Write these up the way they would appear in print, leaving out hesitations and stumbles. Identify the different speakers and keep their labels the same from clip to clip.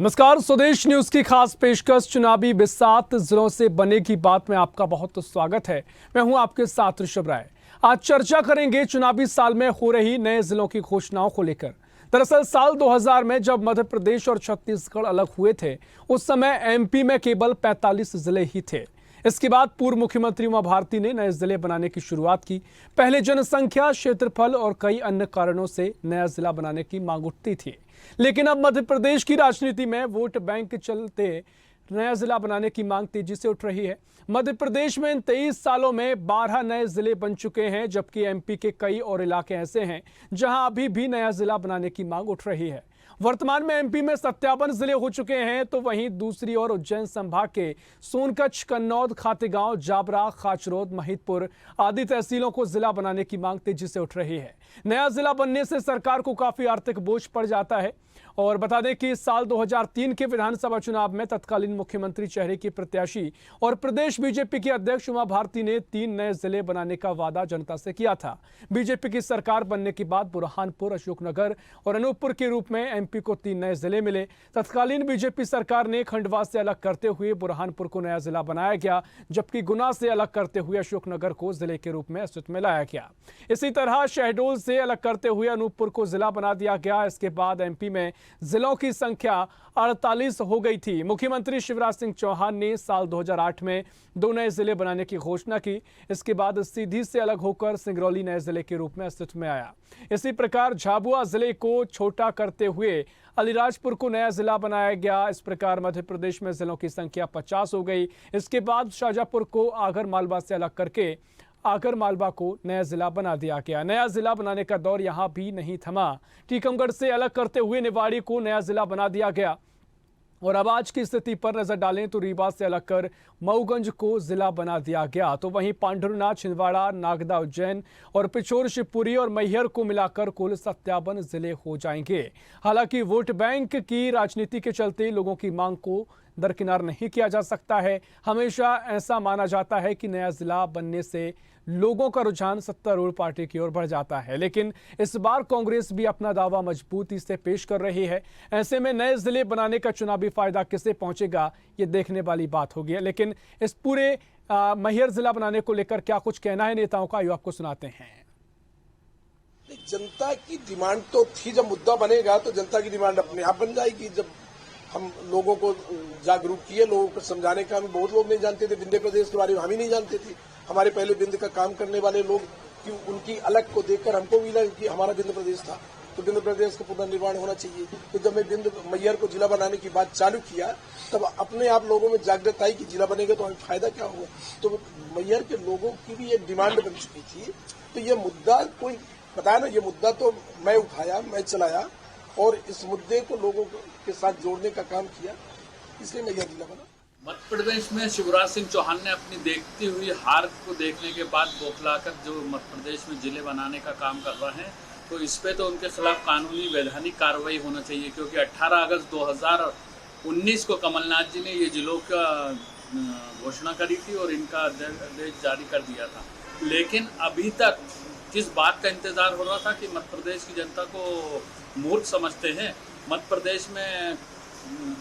Speaker 1: नमस्कार, स्वदेश न्यूज की खास पेशकश चुनावी बिसात जिलों से बनेगी बात में आपका बहुत स्वागत है। मैं हूं आपके साथ ऋषभ राय। आज चर्चा करेंगे चुनावी साल में हो रही नए जिलों की घोषणाओं को लेकर। दरअसल साल 2000 में जब मध्य प्रदेश और छत्तीसगढ़ अलग हुए थे, उस समय एमपी में केवल 45 जिले ही थे। इसके बाद पूर्व मुख्यमंत्री उमा भारती ने नए जिले बनाने की शुरुआत की। पहले जनसंख्या, क्षेत्रफल और कई अन्य कारणों से नया जिला बनाने की मांग उठती थी, लेकिन अब मध्य प्रदेश की राजनीति में वोट बैंक के चलते नया जिला बनाने की मांग तेजी से उठ रही है। मध्य प्रदेश में इन 23 सालों में 12 नए जिले बन चुके हैं, जबकि एमपी के कई और इलाके ऐसे हैं जहां अभी भी नया जिला बनाने की मांग उठ रही है। वर्तमान में एमपी में 57 जिले हो चुके हैं, तो वहीं दूसरी ओर उज्जैन संभाग के सोनकच्छ, कन्नौद, खातेगांव, जाबरा, खाचरोद, महिदपुर आदि तहसीलों को जिला बनाने की मांग तेजी से उठ रही है। नया जिला बनने से सरकार को काफी आर्थिक बोझ पड़ जाता है। और बता दें कि साल 2003 के विधानसभा चुनाव में तत्कालीन मुख्यमंत्री चेहरे की प्रत्याशी और प्रदेश बीजेपी की अध्यक्ष उमा भारती ने 3 नए जिले बनाने का वादा जनता से किया था। बीजेपी की सरकार बनने के बाद बुरहानपुर, अशोकनगर और अनूपपुर के रूप में एमपी को 3 नए जिले मिले। तत्कालीन बीजेपी सरकार ने खंडवा से अलग करते हुए बुरहानपुर को नया जिला बनाया गया, जबकि गुना से अलग करते हुए अशोकनगर को जिले के रूप में अस्तित्व में लाया गया। इसी तरह शहडोल से अलग करते हुए अनूपपुर को जिला बना दिया गया। इसके बाद एमपी में जिलों की संख्या 48 हो गई थी। मुख्यमंत्री शिवराज सिंह चौहान ने साल 2008 में 2 नए जिले बनाने की घोषणा की। इसके बाद सीधी से अलग होकर सिंगरौली नए जिले के रूप में अस्तित्व में आया। इसी प्रकार झाबुआ जिले को छोटा करते हुए अलीराजपुर को नया जिला बनाया गया। इस प्रकार मध्य प्रदेश में जिलों की संख्या 50 हो गई। इसके बाद शाजापुर को आगर मालवा से अलग करके आगर मालवा को नया जिला बना दिया गया। नया जिला बनाने का दौर यहां भी नहीं थमा। टीकमगढ़ से अलग करते हुए निवाड़ी को नया जिला बना दिया गया। और अब आज की स्थिति पर नजर डालें तो रीवा से अलग कर मऊगंज को जिला बना दिया गया। तो वहीं पांढुरनाथ, छिंदवाड़ा, नागदा, उज्जैन और पिछोर, शिवपुरी और मैहर को मिलाकर कुल 57 जिले हो जाएंगे। हालांकि वोट बैंक की राजनीति के चलते लोगों की मांग को दरकिनार नहीं किया जा सकता है। हमेशा ऐसा माना जाता है कि नया जिला बनने से लोगों का रुझान सत्तारूढ़ पार्टी की ओर बढ़ जाता है, लेकिन इस बार कांग्रेस भी अपना दावा मजबूती से पेश कर रही है। ऐसे में नए जिले बनाने का चुनावी फायदा किसे पहुंचेगा, ये देखने वाली बात होगी। लेकिन इस पूरे मैहर जिला बनाने को लेकर क्या कुछ कहना है नेताओं का, आइए आपको सुनाते हैं।
Speaker 2: जनता की डिमांड तो थी, जब मुद्दा बनेगा तो जनता की डिमांड अपने आप बन जाएगी। जब हम लोगों को जागरूक किए, लोगों को समझाने का, हम बहुत लोग नहीं जानते थे विंध्य प्रदेश के बारे में, हम ही नहीं जानते थे। हमारे पहले विंध्य का काम करने वाले लोग कि उनकी अलग को देखकर हमको भी लगा कि हमारा विंध्य प्रदेश था, तो विंध्य प्रदेश का पुनर्निर्माण होना चाहिए। तो जब मैं विंध्य मैहर को जिला बनाने की बात चालू किया, तब अपने आप लोगों में जागृत आई कि जिला बनेगा तो हमें फायदा क्या होगा। तो मैहर के लोगों की भी एक डिमांड बन चुकी थी। तो ये मुद्दा कोई बताया ना, ये मुद्दा तो मैं उठाया, मैं चलाया और इस मुद्दे को लोगों के साथ जोड़ने का काम किया, इसलिए मैहर जिला बना।
Speaker 3: मध्य प्रदेश में शिवराज सिंह चौहान ने अपनी देखती हुई हार को देखने के बाद बौखलाकर जो मध्य प्रदेश में जिले बनाने का काम कर रहे हैं, तो इस पे तो उनके खिलाफ कानूनी वैधानिक कार्रवाई होना चाहिए, क्योंकि 18 अगस्त 2019 को कमलनाथ जी ने ये जिलों का घोषणा करी थी और इनका आदेश जारी कर दिया था। लेकिन अभी तक किस बात का इंतजार हो रहा था कि मध्य प्रदेश की जनता को मूर्ख समझते हैं। मध्य प्रदेश में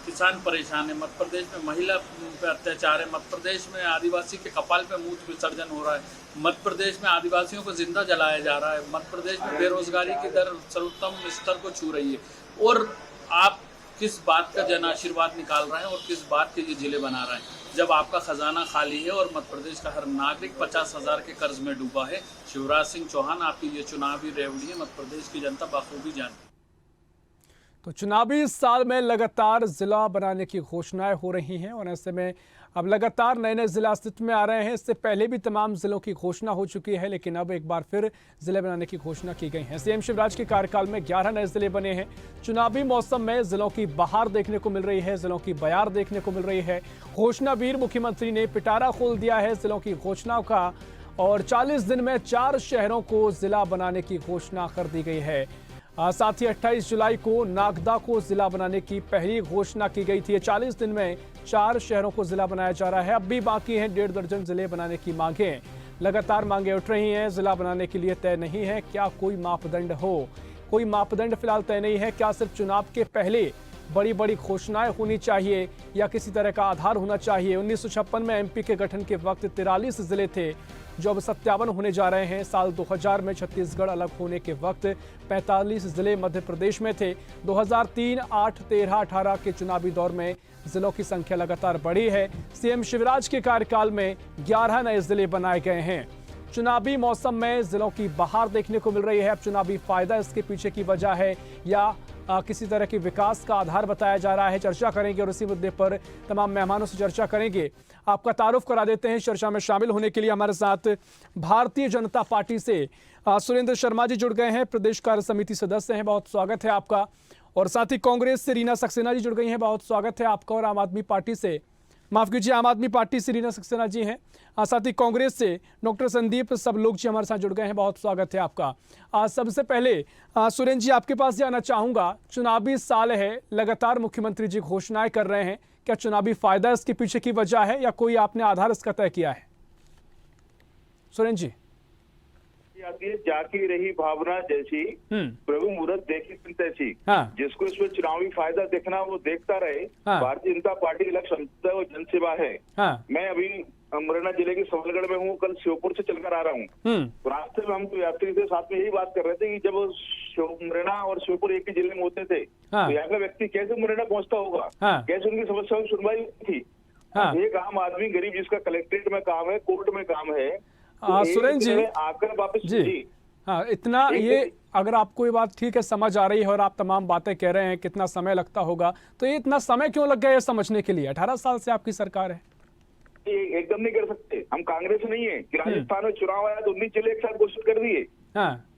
Speaker 3: किसान परेशान है, मध्य प्रदेश में महिला पे अत्याचार है, मध्य प्रदेश में आदिवासी के कपाल पे मूत्र विसर्जन हो रहा है, मध्य प्रदेश में आदिवासियों को जिंदा जलाया जा रहा है, मध्य प्रदेश में बेरोजगारी की दर सर्वोत्तम स्तर को छू रही है। और आप किस बात का जन आशीर्वाद निकाल रहे हैं और किस बात के ये जिले बना रहे हैं, जब आपका खजाना खाली है और मध्य प्रदेश का हर नागरिक 50,000 के कर्ज में डूबा है। शिवराज सिंह चौहान, आपकी ये चुनावी रेवड़ी है, मध्य प्रदेश की जनता बखूबी जानती है।
Speaker 1: तो चुनावी साल में लगातार जिला बनाने की घोषणाएं हो रही हैं और ऐसे में अब लगातार नए नए जिला अस्तित्व में आ रहे हैं। इससे पहले भी तमाम जिलों की घोषणा हो चुकी है, लेकिन अब एक बार फिर जिले बनाने की घोषणा की गई है। सीएम शिवराज के कार्यकाल में 11 नए जिले बने हैं। चुनावी मौसम में जिलों की बहार देखने को मिल रही है, जिलों की बयार देखने को मिल रही है। घोषणावीर मुख्यमंत्री ने पिटारा खोल दिया है जिलों की घोषणाओं का, और 40 दिन में 4 शहरों को जिला बनाने की घोषणा कर दी गई है। साथ ही 28 जुलाई को नागदा को जिला बनाने की पहली घोषणा की गई थी। 40 दिन में 4 शहरों को जिला बनाया जा रहा है। अब भी बाकी हैं 1.5 दर्जन जिले बनाने की मांगें। लगातार मांगें उठ रही हैं। जिला बनाने के लिए तय नहीं है क्या कोई मापदंड हो, कोई मापदंड फिलहाल तय नहीं है। क्या सिर्फ चुनाव के पहले बड़ी बड़ी घोषणाएं होनी चाहिए या किसी तरह का आधार होना चाहिए। 1956 में एमपी के गठन के वक्त 43 जिले थे, जो अब 57 होने जा रहे हैं। साल 2000 में छत्तीसगढ़ अलग होने के वक्त 45 जिले मध्य प्रदेश में थे। 2003, 8, 13, 18 के चुनावी दौर में जिलों की संख्या लगातार बढ़ी है। सीएम शिवराज के कार्यकाल में 11 नए जिले बनाए गए हैं। चुनावी मौसम में जिलों की बहार देखने को मिल रही है। अब चुनावी फायदा इसके पीछे की वजह है या किसी तरह के विकास का आधार बताया जा रहा है, चर्चा करेंगे और इसी मुद्दे पर तमाम मेहमानों से चर्चा करेंगे। आपका तारुफ करा देते हैं। चर्चा में शामिल होने के लिए हमारे साथ भारतीय जनता पार्टी से सुरेंद्र शर्मा जी जुड़ गए हैं, प्रदेश कार्य समिति सदस्य हैं, बहुत स्वागत है आपका। और साथ ही कांग्रेस से रीना सक्सेना जी जुड़ गई हैं, बहुत स्वागत है आपका। और आम आदमी पार्टी से, माफ कीजिए, आम आदमी पार्टी से रीना सक्सेना जी हैं। साथ ही कांग्रेस से डॉक्टर संदीप सब लोग जी हमारे साथ जुड़ गए हैं, बहुत स्वागत है आपका। सबसे पहले सुरेंद्र जी आपके पास जाना चाहूंगा, चुनावी साल है, लगातार मुख्यमंत्री जी घोषणाएं कर रहे हैं, क्या चुनावी फायदा इसके पीछे की वजह है या कोई आपने आधार इसका तय किया है? सुरेंद्र जी।
Speaker 4: जाकी रही भावना जैसी, प्रभु मुहूर्त देखी दिन तैसी।
Speaker 1: हाँ।
Speaker 4: जिसको इसमें चुनावी फायदा देखना वो देखता रहे।
Speaker 1: हाँ।
Speaker 4: भारतीय जनता पार्टी लक्ष्य संस्था और जनसेवा है।
Speaker 1: हाँ।
Speaker 4: मैं अभी मुरैना जिले के सबलगढ़ में हूँ, कल श्योपुर से चलकर आ रहा हूँ। रास्ते में हम यात्री से साथ में यही बात कर रहे थे कि जब मुरैना और श्योपुर एक ही जिले में होते थे,
Speaker 1: हाँ।
Speaker 4: तो यहाँ का व्यक्ति कैसे मुरैना पहुंचता होगा,
Speaker 1: हाँ।
Speaker 4: कैसे उनकी समस्याओं की सुनवाई थी।
Speaker 1: हाँ।
Speaker 4: एक आम आदमी गरीब जिसका कलेक्ट्रेट में काम है, कोर्ट में काम है,
Speaker 1: सुरेंद्र जी
Speaker 4: आकर वापस
Speaker 1: जी, हाँ, इतना ये अगर आपको ये बात ठीक है समझ आ रही है और आप तमाम बातें कह रहे हैं कितना समय लगता होगा, तो ये इतना समय क्यों लग गया ये समझने के लिए? 18 साल से आपकी सरकार है।
Speaker 4: एकदम नहीं कर सकते, हम कांग्रेस नहीं है कि राजस्थान में चुनाव आया तो 19 जिले एक साथ घोषित कर दिए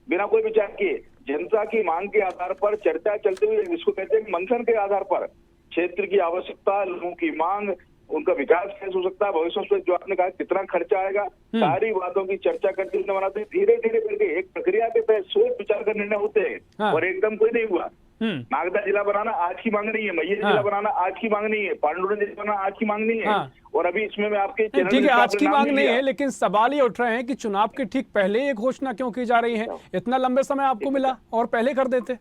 Speaker 4: बिना कोई विचार किए। जनता की मांग के आधार पर चर्चा चलते हुए, जिसको कहते हैं मंथन के आधार पर, क्षेत्र की आवश्यकता, लोगों की मांग, उनका विकास कैसे हो सकता है, भविष्य में जो आपने कहा कितना खर्चा आएगा, सारी बातों की चर्चा करते हुए बनाते हैं। धीरे धीरे करके एक प्रक्रिया के तहत सोच विचार कर निर्णय होते हैं और एकदम कोई नहीं हुआ। नागदा जिला बनाना आज की मांग नहीं है, मैयर जिला बनाना आज की मांग नहीं है, पांडुरंग जिला बनाना आज की मांग नहीं है। और अभी इसमें मैं आपके
Speaker 1: ठीक है, आज की मांग नहीं है, लेकिन सवाल ये उठ रहे हैं कि चुनाव के ठीक पहले ये घोषणा क्यों की जा रही है? इतना लंबे समय आपको मिला और पहले कर देते।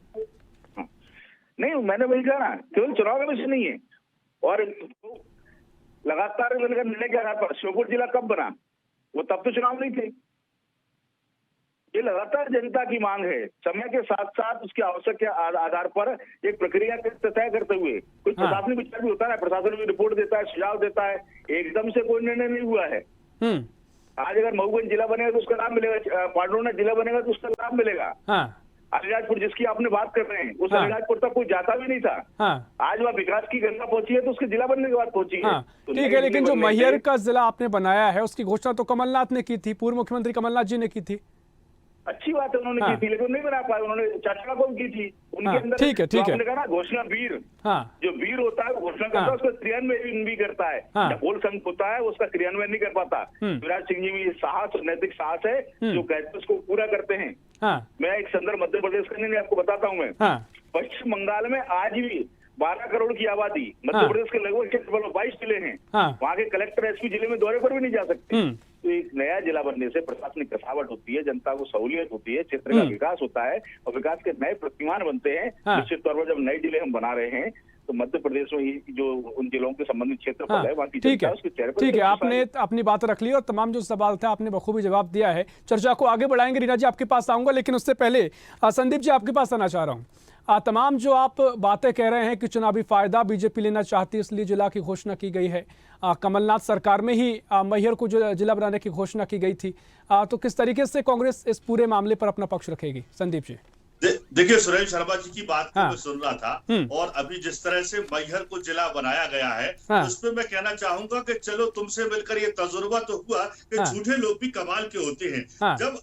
Speaker 4: नहीं, मैंने वही कहा ना, केवल चुनाव का विषय नहीं है। और लगातार निर्णय के आधार पर श्योपुर जिला कब बना, वो तब तो चुनाव नहीं थे। ये लगातार जनता की मांग है, समय के साथ साथ उसकी आवश्यकता के आधार पर एक प्रक्रिया तय करते हुए कुछ प्रशासनिक विचार भी होता है, प्रशासन भी रिपोर्ट देता है, सुझाव देता है, एकदम से कोई निर्णय नहीं हुआ है। आज अगर मऊगंज जिला बनेगा तो उसका लाभ मिलेगा, पांडुरंग जिला बनेगा तो उसका लाभ मिलेगा। अलीराजपुर जिसकी आपने बात कर रहे हैं, उस अलीराजपुर तक कोई जाता भी नहीं था। आज वह विकास की गंगा पहुंची है तो उसके जिला बनने के बाद पहुंची है।
Speaker 1: ठीक है, लेकिन जो मैहर का जिला आपने बनाया है उसकी घोषणा तो कमलनाथ ने की थी, पूर्व मुख्यमंत्री कमलनाथ जी ने की थी।
Speaker 4: अच्छी बात है, उन्होंने की थी, लेकिन नहीं बना पाए। उन्होंने चाचा को की थी, उनके अंदर
Speaker 1: ठीक है
Speaker 4: आपने कहा ना घोषणा वीर, जो वीर होता है वो घोषणा करता है, उसका क्रियान्वयन भी करता है। जब बोल संघ होता है उसका क्रियान्वयन नहीं कर पाता। शिवराज सिंह जी में साहस, नैतिक साहस है, जो कहते हैं उसको पूरा करते हैं। मैं एक संदर्भ मध्य प्रदेश का नहीं आपको बताता हूँ। मैं पश्चिम बंगाल में आज भी 12 करोड़ की आबादी, मध्य प्रदेश के लगभग क्षेत्रफल 22 जिले हैं, वहाँ के कलेक्टर एसपी जिले में दौरे पर भी नहीं जा सकते। तो एक नया जिला बनने से प्रशासनिक कसावट होती है, जनता को सहूलियत होती है, क्षेत्र का विकास होता है और विकास के नए प्रतिमान बनते हैं। निश्चित तौर पर जब नए जिले हम बना रहे हैं तो मध्य प्रदेश में जो उन जिलों के संबंधित क्षेत्रफल है वहाँ की जनता उसके चेहरे पर।
Speaker 1: ठीक है, आपने अपनी बात रख ली और तमाम जो सवाल था आपने बखूबी जवाब दिया है। चर्चा को आगे बढ़ाएंगे, रीना जी आपके पास आऊंगा, लेकिन उससे पहले संदीप जी आपके पास आना चाह रहा हूँ। तमाम जो आप बातें कह रहे हैं कि चुनावी फायदा बीजेपी लेना चाहती है इसलिए जिला की घोषणा की गई है, कमलनाथ सरकार में ही मैहर को जो जिला बनाने की घोषणा की गई थी, तो किस तरीके से कांग्रेस इस पूरे मामले पर अपना पक्ष रखेगी? संदीप जी।
Speaker 5: देखिए, सुरेंद्र शर्मा जी की बात को मैं सुन रहा था और अभी जिस तरह से मैहर को जिला बनाया गया है उसमें मैं कहना चाहूंगा कि चलो तुमसे मिलकर ये तजुर्बा तो हुआ कि झूठे लोग भी कमाल के होते हैं। जब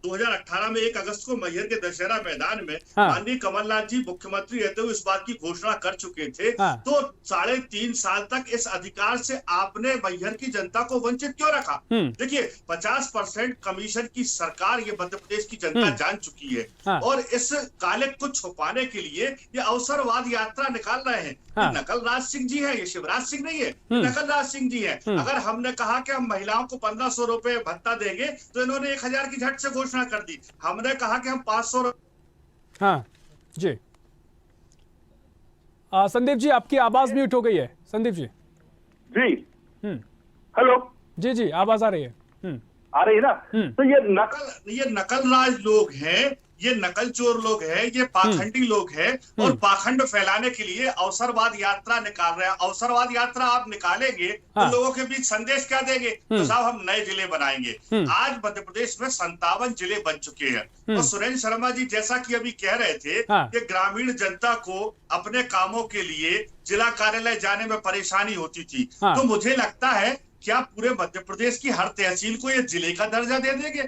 Speaker 5: 2018 में 1 अगस्त को मैहर के दशहरा मैदान में माननीय कमलनाथ जी मुख्यमंत्री रहते हुए इस बात की घोषणा कर चुके थे, तो 3.5 साल तक इस अधिकार से आपने मैहर की जनता को वंचित क्यों रखा? देखिए, 50% कमीशन की सरकार ये मध्य प्रदेश की जनता जान चुकी है और इस काले को छुपाने के लिए ये अवसरवाद यात्रा निकाल रहे हैं। नकल राज सिंह जी है, ये शिवराज सिंह नहीं है, नकल राज सिंह जी है। अगर हमने कहा कि हम महिलाओं को 1500 रुपए भत्ता देंगे तो इन्होंने 1000 की झट से घोषणा कर दी। हमने कहा कि हम 500
Speaker 1: जी संदीप जी, आपकी आवाज म्यूट हो गई है। संदीप जी।
Speaker 4: जी हेलो।
Speaker 1: जी आवाज आ रही है।
Speaker 4: आ रही है ना। तो ये
Speaker 5: नकलराज लोग हैं, ये नकल चोर लोग हैं, ये पाखंडी लोग हैं और पाखंड फैलाने के लिए अवसरवाद यात्रा निकाल रहे हैं। अवसरवाद यात्रा आप निकालेंगे तो लोगों के बीच संदेश क्या देंगे? तो साहब हम नए जिले बनाएंगे। आज मध्य प्रदेश में 57 जिले बन चुके हैं और सुरेंद्र शर्मा जी जैसा कि अभी कह रहे थे कि ग्रामीण जनता को अपने कामों के लिए जिला कार्यालय जाने में परेशानी होती थी। तो मुझे लगता है क्या पूरे मध्य प्रदेश की हर तहसील को ये जिले का दर्जा दे देंगे?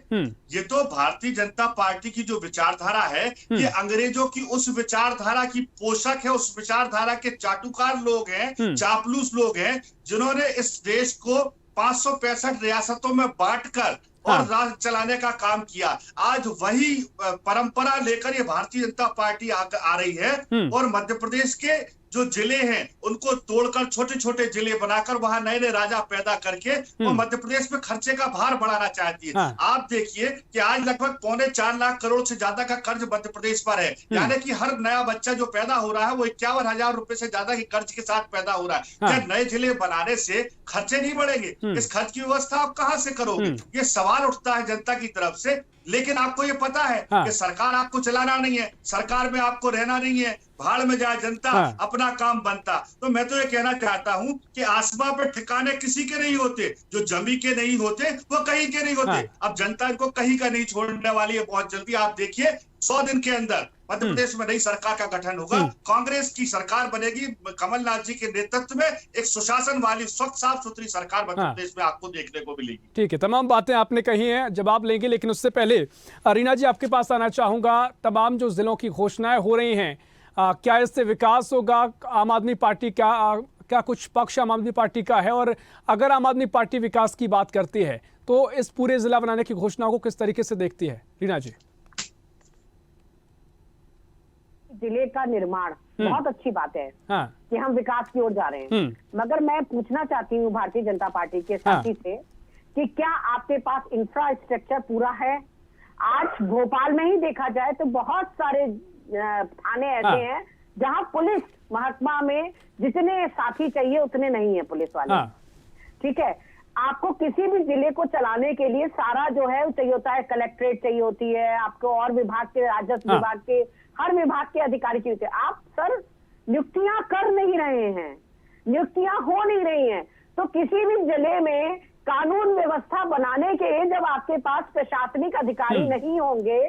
Speaker 5: ये तो भारतीय जनता पार्टी की जो विचारधारा है, ये अंग्रेजों की उस विचारधारा की पोषक है, उस विचारधारा के चाटुकार लोग हैं, चापलूस लोग हैं, जिन्होंने इस देश को 565 रियासतों में बांटकर और राज चलाने का काम किया। आज वही परंपरा लेकर ये भारतीय जनता पार्टी आ रही है और मध्य प्रदेश के जो जिले हैं उनको तोड़कर छोटे छोटे जिले बनाकर वहां नए नए राजा पैदा करके और मध्य प्रदेश में खर्चे का भार बढ़ाना चाहती है। आप देखिए कि आज लगभग 4.25 लाख करोड़ से ज्यादा का कर्ज मध्य प्रदेश पर है, यानी कि हर नया बच्चा जो पैदा हो रहा है वो 51,000 रुपए से ज्यादा के कर्ज के साथ पैदा हो रहा है। क्या नए जिले बनाने से खर्चे नहीं बढ़ेंगे? इस खर्च की व्यवस्था आप कहां से करोगे? ये सवाल उठता है जनता की तरफ से। लेकिन आपको ये पता है कि सरकार आपको चलाना नहीं है, सरकार में आपको रहना नहीं है, भाड़ में जाए जनता, अपना काम बनता। तो मैं तो ये कहना चाहता हूं कि आसमां पर ठिकाने किसी के नहीं होते, जो जमी के नहीं होते वो कहीं के नहीं होते। अब जनता इनको कहीं का नहीं छोड़ने वाली है। बहुत जल्दी आप देखिए 100 दिन के अंदर मध्य प्रदेश में नई सरकार का गठन होगा, कांग्रेस की सरकार बनेगी। कमलनाथ जी के नेतृत्व में एक सुशासन वाली स्वच्छ साफ सुथरी सरकार मध्य प्रदेश में आपको देखने को मिलेगी।
Speaker 1: ठीक है, तमाम बातें आपने कही हैं, जवाब लेंगे, लेकिन उससे पहले रीना जी आपके पास आना चाहूंगा। तमाम जो जिलों की घोषणाएं हो रही हैं, क्या इससे विकास होगा? आम आदमी पार्टी क्या कुछ पक्ष आम आदमी पार्टी का है? और अगर आम आदमी पार्टी विकास की बात करती है तो इस पूरे जिला बनाने की घोषणा को किस तरीके से देखती है रीना जी?
Speaker 6: जिले का निर्माण बहुत अच्छी बात है कि हम विकास की ओर जा रहे हैं, मगर मैं पूछना चाहती हूँ भारतीय जनता पार्टी के साथी से कि क्या आपके पास इंफ्रास्ट्रक्चर पूरा है? आज भोपाल में ही देखा जाए तो बहुत सारे थाने ऐसे हैं जहां पुलिस महकमा में जितने साथी चाहिए उतने नहीं है पुलिस वाले। ठीक है, आपको किसी भी जिले को चलाने के लिए सारा जो है चाहिए होता है, कलेक्ट्रेट चाहिए होती है, आपको और विभाग के, राजस्व विभाग के, हर विभाग के अधिकारी चाहिए होते हैं। आप सर नियुक्तियां कर नहीं रहे हैं, नियुक्तियां हो नहीं रही हैं। तो किसी भी जिले में कानून व्यवस्था बनाने के लिए जब आपके पास प्रशासनिक अधिकारी नहीं होंगे,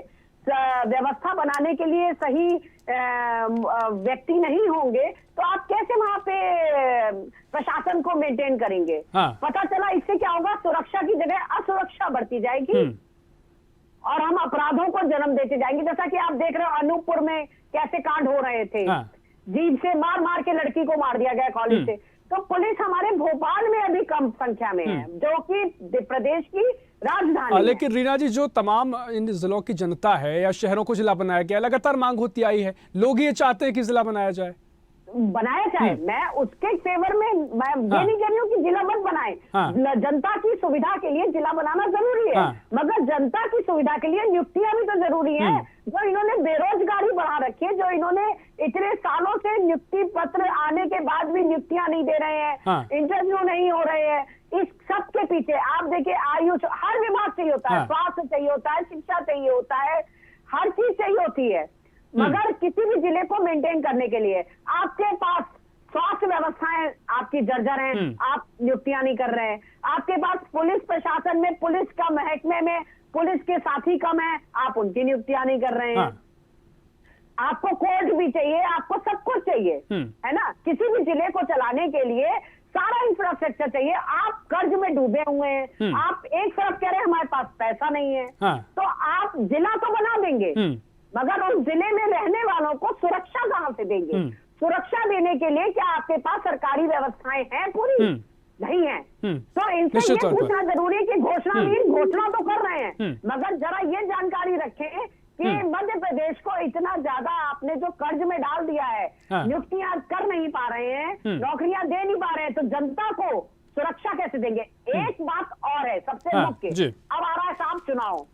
Speaker 6: व्यवस्था बनाने के लिए सही व्यक्ति नहीं होंगे, तो आप कैसे वहां पे प्रशासन को मेंटेन करेंगे? पता चला इससे क्या होगा, सुरक्षा की जगह असुरक्षा बढ़ती जाएगी और हम अपराधों को जन्म देते जाएंगे। जैसा कि आप देख रहे हो अनूपपुर में कैसे कांड हो रहे थे, जीप से मार मार के लड़की को मार दिया गया कॉलेज से। तो पुलिस हमारे भोपाल में अभी कम संख्या में है, जो कि प्रदेश की राजधानी है।
Speaker 1: लेकिन रीना जी, जो तमाम इन जिलों की जनता है या शहरों को जिला बनाया गया, लगातार मांग होती आई है, लोग ये चाहते हैं कि जिला बनाया जाए,
Speaker 6: बनाया जाए। मैं उसके फेवर में मैं ये नहीं कह रही हूँ कि जिला मत बनाए। जनता की सुविधा के लिए जिला बनाना जरूरी है, मगर जनता की सुविधा के लिए नियुक्तियां भी तो जरूरी है। जो इन्होंने बेरोजगारी बढ़ा रखी है, जो इन्होंने इतने सालों से नियुक्ति पत्र आने के बाद भी नियुक्तियां नहीं दे रहे हैं, इंटरव्यू नहीं हो रहे हैं, इस सब के पीछे आप देखिए आयुष हर विभाग चाहिए होता है, स्वास्थ्य चाहिए होता है, शिक्षा चाहिए होता है, हर चीज चाहिए होती है। मगर किसी भी जिले को मेंटेन करने के लिए आपके पास स्वास्थ्य व्यवस्थाएं आपकी जर्जर हैं, आप नियुक्तियां नहीं कर रहे हैं। आपके पास पुलिस प्रशासन में, पुलिस का महकमे में पुलिस के साथी कम है, आप उनकी नियुक्तियां नहीं कर रहे हैं। आपको कोर्ट भी चाहिए, आपको सब कुछ चाहिए, है ना? किसी भी जिले को चलाने के लिए सारा इंफ्रास्ट्रक्चर चाहिए। आप कर्ज में डूबे हुए हैं, आप एक तरफ कह रहे हैं हमारे पास पैसा नहीं है, तो आप जिला तो बना देंगे, मगर उस जिले में रहने वालों को सुरक्षा कहां से देंगे? सुरक्षा देने के लिए क्या आपके पास सरकारी व्यवस्थाएं हैं? पूरी नहीं है। तो इनसे ये पूछना जरूरी है कि घोषणा तो कर रहे हैं, मगर जरा ये जानकारी रखें कि मध्य प्रदेश को इतना ज्यादा आपने जो कर्ज में डाल दिया है, नियुक्तियां कर नहीं पा रहे हैं, नौकरियां दे नहीं पा रहे हैं, तो जनता को सुरक्षा कैसे देंगे? एक बात और है सबसे मुख्य, अब आ रहा है साहब चुनाव,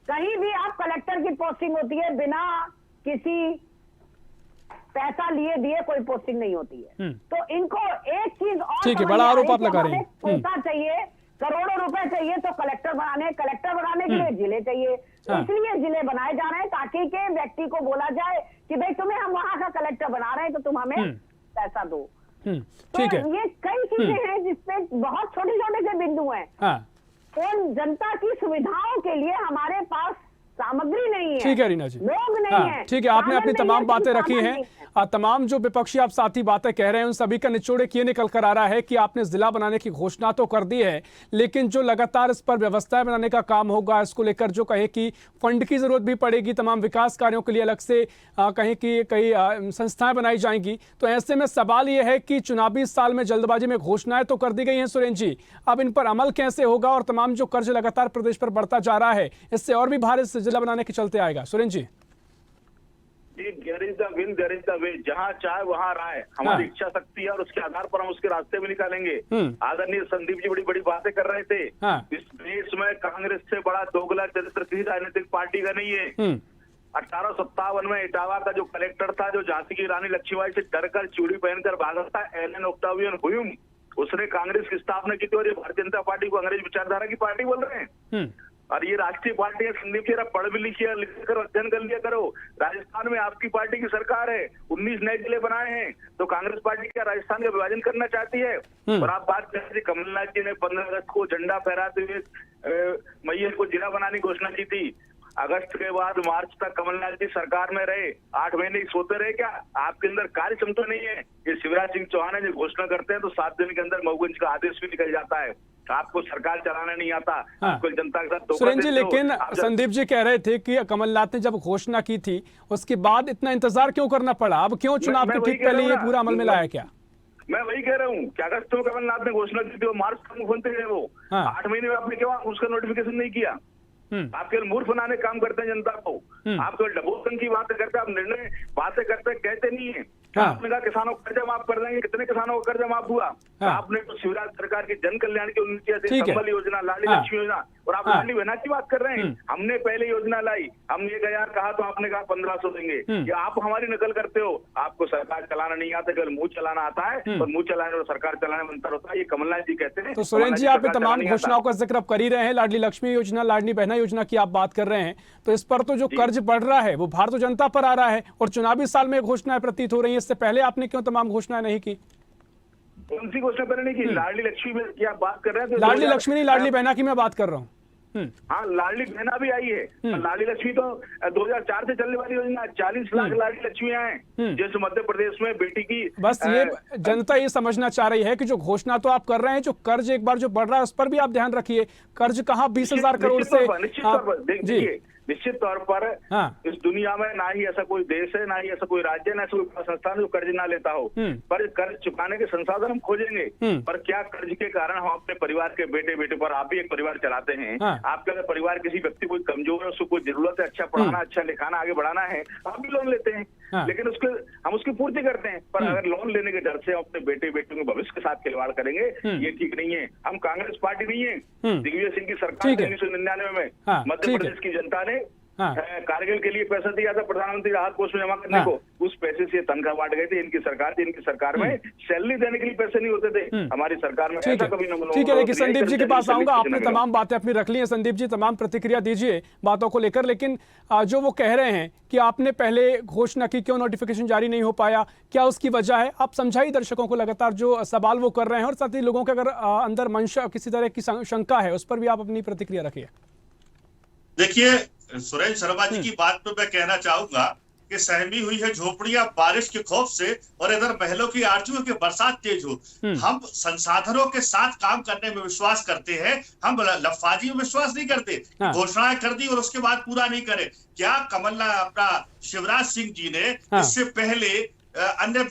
Speaker 6: कहीं भी आप कलेक्टर की पोस्टिंग होती है बिना किसी पैसा लिए दिए कोई पोस्टिंग नहीं होती है। तो इनको एक चीज और
Speaker 1: ठीक है, बड़ा आरोप आप लगा रहे हैं।
Speaker 6: पैसा चाहिए, करोड़ों रुपए चाहिए तो कलेक्टर बनाने के लिए जिले चाहिए। इसलिए जिले बनाए जा रहे हैं ताकि के व्यक्ति को बोला जाए कि भाई तुम्हें हम वहां का कलेक्टर बना रहे हैं तो तुम हमें पैसा दो।
Speaker 1: ठीक है,
Speaker 6: तो ये कई चीजें हैं जिसपे बहुत छोटे छोटे से बिंदु हैं। उन जनता की सुविधाओं के लिए हमारे पास सामग्री नहीं है।
Speaker 1: ठीक है रीना जी,
Speaker 6: लोग नहीं है।
Speaker 1: ठीक है, आपने अपनी तमाम बातें रखी हैं। तमाम जो विपक्षी आप साथी बातें कह रहे हैं उन सभी का निचोड़ एक ये निकल कर आ रहा है कि आपने जिला बनाने की घोषणा तो कर दी है, लेकिन जो लगातार इस पर व्यवस्थाएं बनाने का काम होगा, इसको लेकर जो कहे कि फंड की जरूरत भी पड़ेगी, तमाम विकास कार्यों के लिए अलग से कहीं की कई संस्थाएं बनाई जाएंगी। तो ऐसे में सवाल ये है कि चुनावी साल में जल्दबाजी में घोषणाएं तो कर दी गई हैं सुरेंद्र जी, अब इन पर अमल कैसे होगा? और तमाम जो कर्ज लगातार प्रदेश पर बढ़ता जा रहा है, इससे और भी भारी जिला बनाने के चलते आएगा। Surendra ji,
Speaker 4: there is the will, there is the way, जहाँ चाहे वहाँ राय, हमारी इच्छा शक्ति है और उसके आधार पर हम उसके रास्ते भी निकालेंगे। आदरणीय संदीप जी बड़ी बड़ी बातें कर रहे थे। इस देश में कांग्रेस से बड़ा दोगला चरित्र किसी राजनीतिक पार्टी का नहीं है। 1857 में इटावा का जो कलेक्टर था, जो झांसी की रानी लक्ष्मीबाई से डरकर चूड़ी पहनकर भागा था, एलन ऑक्टावियन ह्यूम, उसने कांग्रेस की स्थापना की थी और ये भारतीय जनता पार्टी को अंग्रेज विचारधारा की पार्टी बोल रहे हैं। और ये राष्ट्रीय पार्टी है। संदीप जी, पढ़ भी लिखिए, लिख करो, अध्ययन कर लिया करो। राजस्थान में आपकी पार्टी की सरकार है, 19 नए जिले बनाए हैं, तो कांग्रेस पार्टी क्या राजस्थान का विभाजन करना चाहती है? और आप बात कर रहे थे, कमलनाथ जी ने 15 अगस्त को झंडा फहराते हुए मैयर को जिला बनाने की घोषणा की थी। अगस्त के बाद मार्च तक कमलनाथ जी सरकार में रहे, 8 महीने सोते रहे क्या? आपके अंदर कार्य क्षमता नहीं है। ये शिवराज सिंह चौहान है जो घोषणा करते हैं तो 7 दिन के अंदर मऊगंज का आदेश भी निकल जाता है। आपको सरकार चलाना नहीं आता, आपको जनता के साथ
Speaker 1: सुरेंद्र जी, लेकिन संदीप जी कह रहे थे कि कमलनाथ ने जब घोषणा की थी उसके बाद इतना इंतजार क्यों करना पड़ा? अब क्यों चुनाव के ठीक पहले ये पूरा अमल में लाया क्या?
Speaker 4: मैं वही कह रहा हूँ कि अगस्त में कमलनाथ ने घोषणा की थी, वो मार्च तक मुख्यमंत्री है, वो 8 महीने में आपने क्यों उसका नोटिफिकेशन नहीं किया? आप केवल मूर्ख बनाने काम करते हैं जनता को। आप केवल डबोतन की बातें करते हैं, आप निर्णय बातें करते कहते नहीं है। आपने कहा किसानों का कर्जा माफ कर देंगे, कितने किसानों का कर्जा माफ हुआ? आपने तो शिवराज सरकार की जन कल्याण की उन्नति, संबल योजना, लाडली लक्ष्मी योजना, और आप लाडली बहना की बात कर रहे हैं। हमने पहले योजना लाई, हमने 1000 कहा तो आपने कहा 1500 देंगे। ये आप हमारी नकल करते हो। आपको सरकार चलाना नहीं आता, केवल मुंह चलाना आता है, और मुंह चलाने और सरकार चलाने में अंतर होता है। ये कमलनाथ जी कहते हैं।
Speaker 1: तो सुरेंद्र जी, आप तमाम घोषणाओं का जिक्र कर ही रहे हैं, लाडली लक्ष्मी योजना, लाडली बहना योजना की आप बात कर रहे हैं, तो इस पर तो जो कर्ज बढ़ रहा है वो भारतीय जनता पर आ रहा है और चुनावी साल में घोषणाएं प्रतीत हो रही है। इससे पहले आपने क्यों तमाम घोषणाएं नहीं की?
Speaker 4: कौन सी घोषणा पहले नहीं की? लाडली लक्ष्मी में क्या बात कर रहे हैं?
Speaker 1: लाडली लक्ष्मी नहीं, लाडली बहना की मैं बात कर रहा हूँ।
Speaker 4: हाँ, लाडली बहना भी आई है। लाडली लक्ष्मी तो 2004 से चलने वाली योजना, 40 लाख लाडली लक्ष्मियां हैं जैसे मध्य प्रदेश में बेटी की।
Speaker 1: बस ये जनता ये समझना चाह रही है कि जो घोषणा तो आप कर रहे हैं, जो कर्ज एक बार जो बढ़ रहा है उस पर भी आप ध्यान रखिए। कर्ज कहाँ 20,000 करोड़ से?
Speaker 4: निश्चित तौर पर इस दुनिया में ना ही ऐसा कोई देश है, ना ही ऐसा कोई राज्य, ना ऐसा कोई संस्थान जो कर्ज ना लेता हो। पर कर्ज चुकाने के संसाधन हम खोजेंगे। पर क्या कर्ज के कारण हम अपने परिवार के बेटे बेटे पर, आप भी एक परिवार चलाते हैं, आपके अगर परिवार किसी व्यक्ति कोई कमजोर है, उसको कोई जरूरत है, अच्छा पढ़ाना, अच्छा लिखाना, आगे बढ़ाना है, आप भी लोन लेते हैं, लेकिन हम उसकी पूर्ति करते हैं। पर अगर लोन लेने के डर से अपने बेटे बेटियों के भविष्य के साथ खिलवाड़ करेंगे, ये ठीक नहीं है। हम कांग्रेस पार्टी नहीं है। दिग्विजय सिंह की सरकार 1999 में मध्य प्रदेश की जनता ने कारगिल के लिए पैसा दिया था प्रधानमंत्री राहत कोष में जमा करने को, उस पैसे से तनख्वाह बांट गए थे। इनकी सरकार थी, इनकी सरकार में सैलरी देने के लिए पैसे नहीं होते थे। हमारी सरकार में ऐसा कभी न।
Speaker 1: ठीक है, लेकिन संदीप जी के पास आऊंगा। आपने तमाम बातें अपनी रख ली हैं संदीप जी, तमाम प्रतिक्रिया दीजिए बातों को लेकर। लेकिन जो वो कह रहे हैं कि आपने पहले घोषणा की, क्यों नोटिफिकेशन जारी नहीं हो पाया, क्या उसकी वजह है? आप समझाइए दर्शकों को, लगातार जो सवाल वो कर रहे हैं, और साथ ही लोगों के अगर अंदर मंशा किसी तरह की शंका है उस पर भी आप अपनी प्रतिक्रिया रखिए।
Speaker 5: देखिए, सुरेंद्र शर्मा जी की बात पे मैं कहना चाहूंगा कि सहमी हुई है झोपड़ियां बारिश के खौफ से, और इधर महलों की आरजू की बरसात तेज हो। हम संसाधनों के साथ काम करने में विश्वास करते हैं, हम लफाजी में विश्वास नहीं करते। घोषणाएं कर दी और उसके बाद पूरा नहीं करे। क्या कमलनाथ अपना शिवराज सिंह जी ने इससे पहले अन्य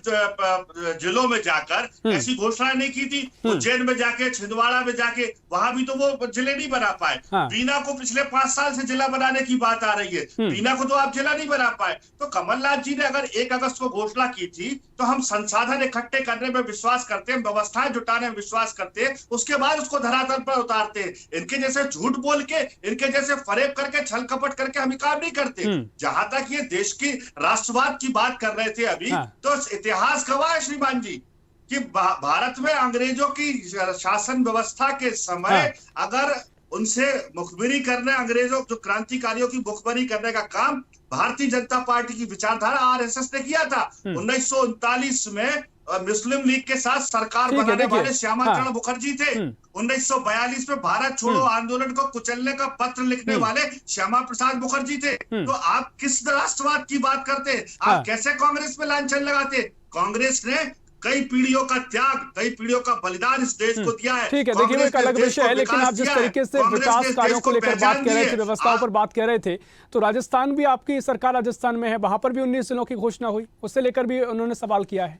Speaker 5: जिलों में जाकर ऐसी घोषणाएं नहीं की थी? उज्जैन में जाके, छिंदवाड़ा में जाके, वहां भी तो वो जिले नहीं बना पाए। बीना को पिछले 5 साल से जिला बनाने की बात आ रही है, बीना को तो आप जिला नहीं बना पाए। तो कमलनाथ जी ने अगर 1 अगस्त को घोषणा की थी तो हम संसाधन इकट्ठे करने में विश्वास करते हैं, व्यवस्थाएं जुटाने में विश्वास करते हैं, उसके बाद उसको धरातल पर उतारते हैं। इनके जैसे झूठ बोल के, इनके जैसे फरेब करके, छल कपट करके हम काम नहीं करते। जहां तक ये देश की राष्ट्रवाद की बात कर रहे थे अभी, तो इतिहास गवाह है श्रीमान जी कि भारत में अंग्रेजों की शासन व्यवस्था के समय अगर उनसे मुखबिरी करने, अंग्रेजों जो क्रांतिकारियों की मुखबिरी करने का काम भारतीय जनता पार्टी की विचारधारा आरएसएस ने किया था। 1939 में मुस्लिम लीग के साथ सरकार बनाने वाले श्यामा चरण मुखर्जी थे। 1942 में भारत छोड़ो आंदोलन को कुचलने का पत्र लिखने वाले श्यामा प्रसाद मुखर्जी थे। तो आप किस राष्ट्रवाद की बात करते? आप कैसे कांग्रेस में लांछन लगाते? कांग्रेस ने कई पीढ़ियों का त्याग, कई पीढ़ियों का बलिदान इस देश को दिया है।
Speaker 1: ठीक है, देखिए वो एक अलग विषय है, लेकिन आप जिस तरीके से विकास कार्यों को लेकर बात कर रहे थे, व्यवस्थाओं पर बात कर रहे थे, तो राजस्थान भी, आपकी सरकार राजस्थान में है, वहां पर भी 19 जिलों की घोषणा हुई, उससे लेकर भी उन्होंने सवाल किया है।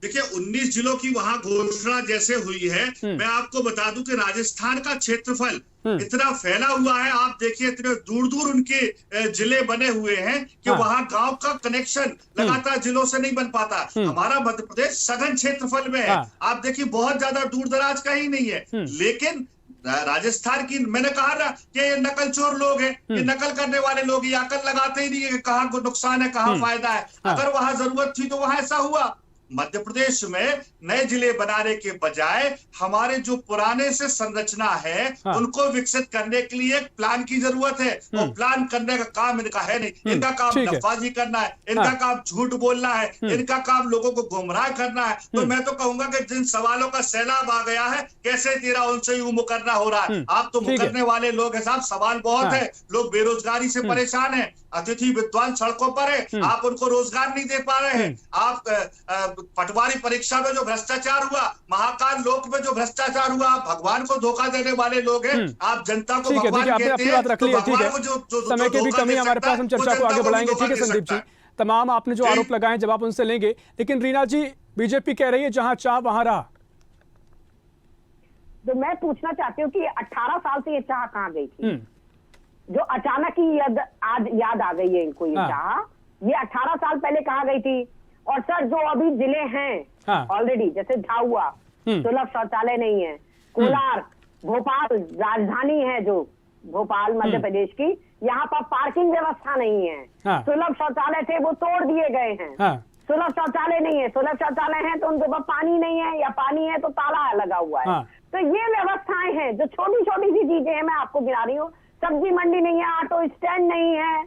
Speaker 5: देखिए 19 जिलों की वहां घोषणा जैसे हुई है, मैं आपको बता दूं कि राजस्थान का क्षेत्रफल इतना फैला हुआ है, आप देखिए इतने दूर दूर उनके जिले बने हुए हैं कि वहां गांव का कनेक्शन लगातार जिलों से नहीं बन पाता। हमारा मध्य प्रदेश सघन क्षेत्रफल में है, आप देखिए बहुत ज्यादा दूर दराज का ही नहीं है। लेकिन राजस्थान की, मैंने कहा ना कि ये नकल चोर लोग हैं, ये नकल करने वाले लोग, ये अकल लगाते ही नहीं है कि कहाँ को नुकसान है, कहाँ फायदा है। अगर वहां जरूरत थी तो वहां ऐसा हुआ। मध्य प्रदेश में नए जिले बनाने के बजाय हमारे जो पुराने से संरचना है उनको विकसित करने के लिए एक प्लान की जरूरत है। और प्लान करने का काम इनका है नहीं। इनका काम नफाजी करना है, इनका काम झूठ बोलना है, इनका काम लोगों को गुमराह करना है। तो मैं तो कहूंगा कि जिन सवालों का सैलाब आ गया है, कैसे तेरा उनसे यूं मुकरना हो रहा है। आप तो मुकरने वाले लोग हैं साहब, सवाल बहुत है। लोग बेरोजगारी से परेशान है, अतिथि विद्वान सड़कों पर है, आप उनको रोजगार नहीं दे पा रहे हैं। आप पटवारी परीक्षा में जो भ्रष्टाचार हुआ, महाकाल लोक में जो भ्रष्टाचार हुआ, आप भगवान को धोखा देने वाले लोग हैं। आप जनता को भगवान कहते हैं, तो भगवान को जो
Speaker 1: समय की भी कमी, हमारे पास हम चर्चा को आगे बढ़ाएंगे। ठीक है संदीप जी, तमाम आपने जो आरोप लगाए जवाब उनसे लेंगे, लेकिन रीना जी, बीजेपी कह रही है जहां चाह वहां रहा।
Speaker 6: तो मैं पूछना चाहती हूँ कि 18 साल से ये चाह कहाँ गई थी, जो अचानक ही आज याद आ गई है इनको ये चाह, ये 18 साल पहले कहाँ गई थी? और सर जो अभी जिले हैं ऑलरेडी, जैसे झाबुआ सुलभ शौचालय नहीं है, कोलार, भोपाल राजधानी है जो भोपाल मध्य प्रदेश की, यहाँ पर पार्किंग व्यवस्था नहीं है। सुलभ शौचालय थे वो तोड़ दिए गए हैं। सुलभ शौचालय नहीं है, सुलभ शौचालय है तो उनके पास पानी नहीं है, या पानी है तो ताला लगा हुआ है। तो ये व्यवस्थाएं हैं जो छोटी छोटी सी चीजें हैं, मैं आपको गिना रही हूँ। सब्जी मंडी नहीं है, ऑटो स्टैंड नहीं है,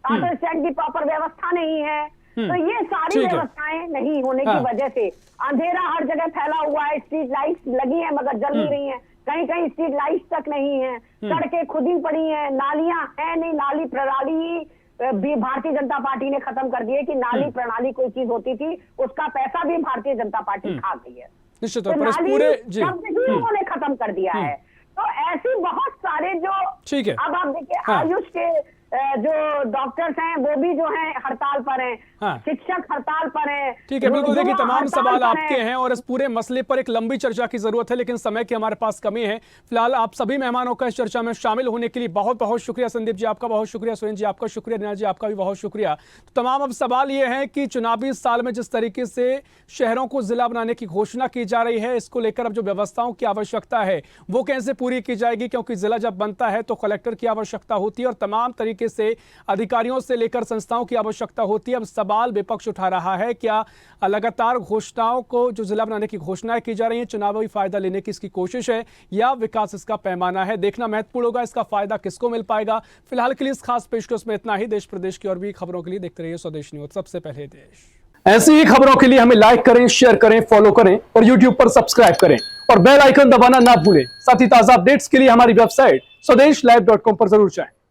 Speaker 6: ऑटो स्टैंड की प्रॉपर व्यवस्था नहीं है। तो ये सारी व्यवस्थाएं नहीं होने की वजह से अंधेरा हर जगह फैला हुआ है। स्ट्रीट लाइट्स लगी है मगर जल नहीं रही है, कहीं कहीं स्ट्रीट लाइट्स तक नहीं है, सड़कें खुदी पड़ी हैं, नालियां है नहीं, नाली प्रणाली भी भारतीय जनता पार्टी ने खत्म कर दी है कि नाली प्रणाली कोई चीज होती थी, उसका पैसा भी भारतीय जनता पार्टी खा गई है।
Speaker 1: निश्चित तौर पर इस पूरे
Speaker 6: उन्होंने खत्म कर दिया है। तो ऐसी बहुत सारे जो,
Speaker 1: ठीक है,
Speaker 6: अब आप देखिए आयुष के जो डॉक्टर्स हैं वो भी जो हैं हड़ताल पर हैं, शिक्षक हड़ताल पर हैं।
Speaker 1: ठीक है, बिल्कुल, देखिए तमाम सवाल आपके हैं और इस पूरे मसले पर एक लंबी चर्चा की जरूरत है, लेकिन समय की हमारे पास कमी है। फिलहाल आप सभी मेहमानों का इस चर्चा में शामिल होने के लिए बहुत बहुत शुक्रिया। संदीप जी आपका बहुत शुक्रिया, सुरेंद्र जी आपका शुक्रिया, रीना जी आपका भी बहुत शुक्रिया। तो तमाम अब सवाल ये है कि चुनावी साल में जिस तरीके से शहरों को जिला बनाने की घोषणा की जा रही है, इसको लेकर अब जो व्यवस्थाओं की आवश्यकता है वो कैसे पूरी की जाएगी, क्योंकि जिला जब बनता है तो कलेक्टर की आवश्यकता होती है और तमाम तरीके से अधिकारियों से लेकर संस्थाओं की आवश्यकता होती है। अब सवाल विपक्ष उठा रहा है, क्या लगातार घोषणाओं को, जो जिला बनाने की घोषणाएं की जा रही हैं, चुनावी फायदा लेने की इसकी कोशिश है या विकास इसका पैमाना है? देखना महत्वपूर्ण होगा, इसका फायदा किसको मिल पाएगा। फिलहाल के लिए इस खास पेशकश में इतना ही। देश प्रदेश की और भी खबरों के लिए देखते रहिए स्वदेश न्यूज, सबसे पहले देश। ऐसी ही खबरों के लिए हमें लाइक करें, शेयर करें, फॉलो करें और यूट्यूब पर सब्सक्राइब करें और बेल आइकन दबाना ना भूलें। साथ ही ताजा अपडेट्स के लिए हमारी वेबसाइट स्वदेशलाइव.com पर जरूर जाएं।